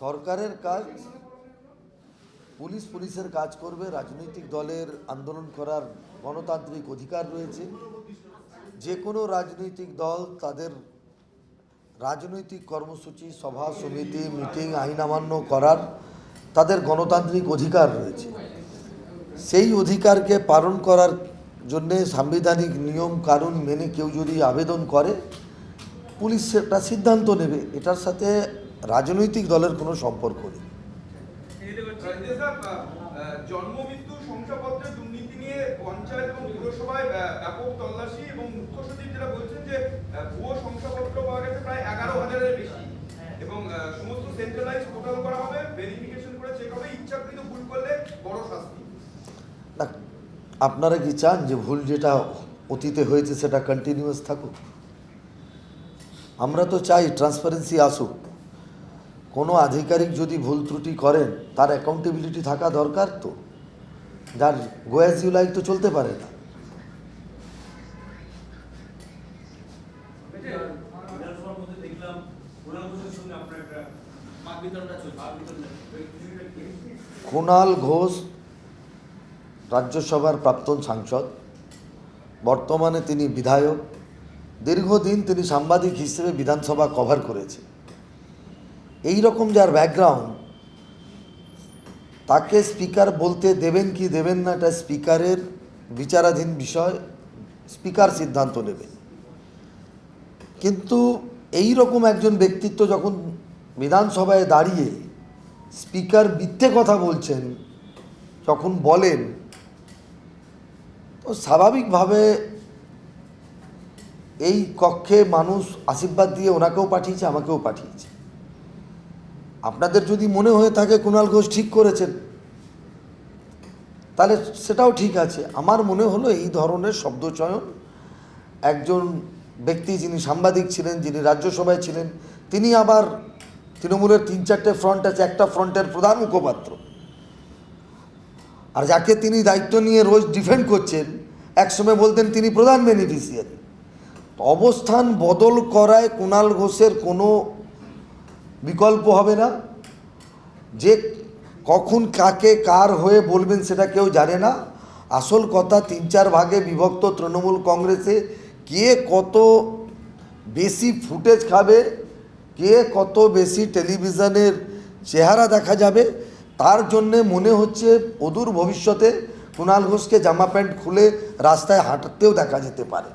সরকারের কাজ পুলিশের কাজ করবে। রাজনৈতিক দলের আন্দোলন করার গণতান্ত্রিক অধিকার রয়েছে। যে কোনো রাজনৈতিক দল তাদের রাজনৈতিক কর্মসূচি, সভা সমিতি, মিটিং আইন অমান্য করার তাদের গণতান্ত্রিক অধিকার রয়েছে। সেই অধিকারকে পালন করার জন্যে সাংবিধানিক নিয়ম কানুন মেনে কেউ যদি আবেদন করে, পুলিশ সেটা সিদ্ধান্ত নেবে। এটার সাথে রাজনৈতিক দলের কোনো সম্পর্ক নেই। জন্ম মৃত্যু শংসাপত্রের দুর্নীতি নিয়ে পঞ্চায়েত এবং পুরসভায় ব্যাপক তল্লাশি, এবং মুখ্য সচিব যেটা বলছেন যে ভুয়ো শংসাপত্র পাওয়া গেছে প্রায় 11,000-এর বেশি, এবং সমস্ত সেন্ট্রালাইজ পোর্টাল করা হবে, ভেরিফিকেশন করে চেক হবে, ইচ্ছাকৃত ভুল করলে বড় শাস্তি। না, আপনারা কি চান যে ভুল যেটা অতীতে হয়েছে সেটা কন্টিনিউয়াস থাকুক? আমরা তো চাই ট্রান্সপারেন্সি আসুক। কোনো আধিকারিক যদি ভুল ত্রুটি করেন তার অ্যাকাউন্টেবিলিটি থাকা দরকার। তো যার গো অ্যাজ ইউ লাইক তো চলতে পারে না। কুণাল ঘোষ রাজ্যসভার প্রাক্তন সাংসদ, বর্তমানে তিনি বিধায়ক। দীর্ঘদিন তিনি সাংবাদিক হিসেবে বিধানসভা কভার করেছে। এই রকম যার ব্যাকগ্রাউন্ড, তাকে স্পিকার বলতে দেবেন কি দেবেন না এটা স্পিকারের বিচারাধীন বিষয়, স্পিকার সিদ্ধান্ত নেবেন। কিন্তু এই রকম একজন ব্যক্তিত্ব যখন বিধানসভায় দাঁড়িয়ে স্পিকার মিথ্যে কথা বলছেন, যখন বলেন, তো স্বাভাবিকভাবে এই কক্ষে মানুষ আশীর্বাদ দিয়ে ওনাকেও পাঠিয়েছে, আমাকেও পাঠিয়েছে। আপনাদের যদি মনে হয়ে থাকে কুণাল ঘোষ ঠিক করেছেন, তাহলে সেটাও ঠিক আছে। আমার মনে হলো এই ধরনের শব্দচয়ন একজন ব্যক্তি যিনি সাংবাদিক ছিলেন, যিনি রাজ্যসভায় ছিলেন, তিনি আবার তৃণমূলের 3-4টে ফ্রন্ট আছে, একটা ফ্রন্টের প্রধান মুখপাত্র, আর যাকে তিনি দায়িত্ব নিয়ে রোজ ডিফেন্ড করছেন, একসময় বলতেন তিনি প্রধান বেনিফিশিয়ারি। অবস্থান বদল করায় কুণাল ঘোষের কোনো বিকল্প হবে না। যে কখন কাকে কার হয়ে বলবেন সেটা কেউ জানে না। আসল কথা, 3-4 ভাগে বিভক্ত তৃণমূল কংগ্রেসে কে কত বেশি ফুটেজ খাবে, কে কত বেশি টেলিভিশনের চেহারা দেখা যাবে, তার জন্যে মনে হচ্ছে অদূর ভবিষ্যতে কুণাল ঘোষকে জামা প্যান্ট খুলে রাস্তায় হাঁটতেও দেখা যেতে পারে।